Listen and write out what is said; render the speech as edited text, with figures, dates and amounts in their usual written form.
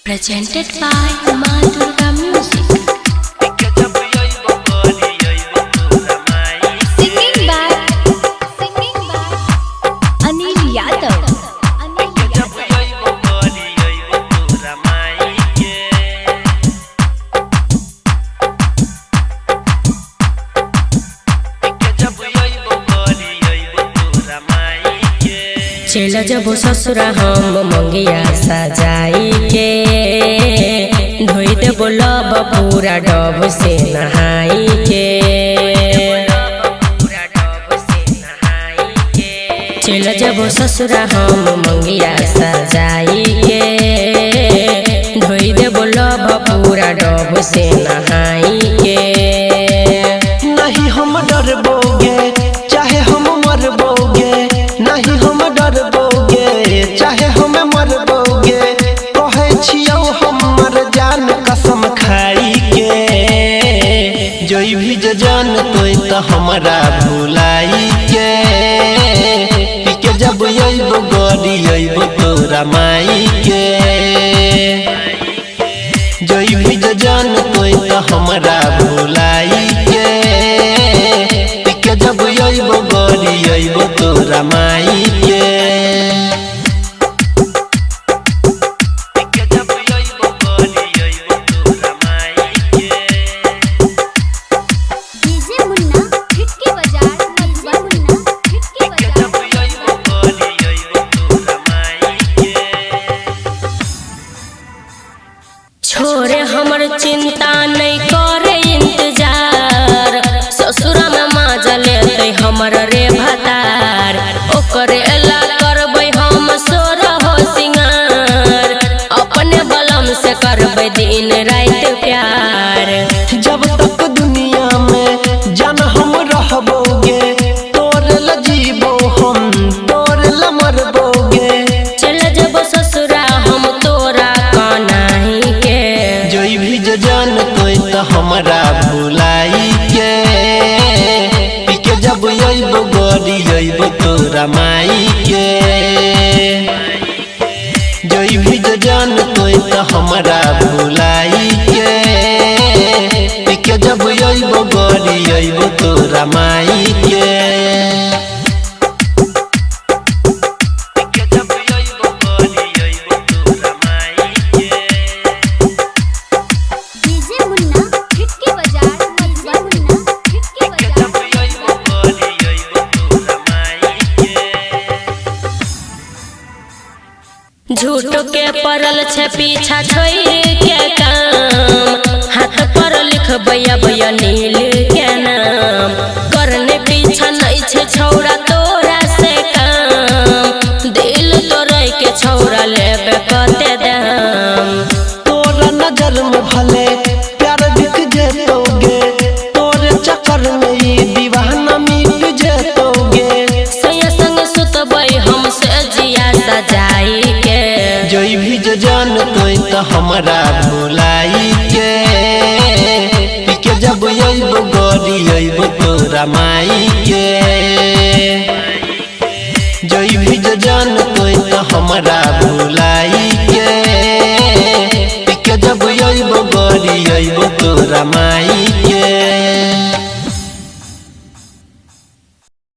Presented by Ma Durga Music. Singing by Anil Yadav. चल जब ससुरा हम मंगिया सजाई के धोई दे बोलब पूरा डब से नहाई के। चल जब ससुरा हम मंगिया सजाई के धोई दे बोलब पूरा डब से नहाई के। नहीं हम डरबोगे चाहे हम मरबोगे, नहीं हम डरबोगे चाहे हम मरबोगे, कहे छियौ हमर जान कसम खाई के। जोई भी जान तोय तो हमरा भुलाई के, पीके जब अइबो गड़ी अइबो तोरा माई के। जोई भी जान तोय तो हमरा भुलाई के, पीके जब अइबो गड़ी अइबो तोरा माई के। छोरे हमर चिंता नहीं करे इंतजार, ससुरा में माजा लेते हमर रे भतार। ओकरे ला करबै हम सोरहो सिंगार, अपने बलम से करबै दिन रात प्यार। जब तक दुनिया में जान हम रहबोगे, तोरे ला जीबो हम तोरे ला मरबोगे। चल जब ससुरा हम तोरा कनाही के। जोई भी जान तोय तो हमरा भुलाई के, पीके जब अइबो गड़ी अइबो तोरा माई के। जोई भी जान तोय तो हमरा भुलाई के, पीके जब अइबो गड़ी अइबो तोरा माई के। झूठ के पड़ल छे पीछा छोड़ के काम, हाथ पर लिखबै अब नील के नाम। करने पीछा नहीं छे छौड़ा तोरा से काम, दिल तोड़ै के छौड़ा लेबे कते दाम। तोरा नजर में भले प्यार दिख जेतोगे, तोरे चक्कर में ई दीवाना मिट जेतोगे। सैया संग सुतबै हम से जिया सजाई के। जोई भी जान तोय तो हमरा भुलाई के, पीके जब अइबो गड़ी अइबो तोरा माई के।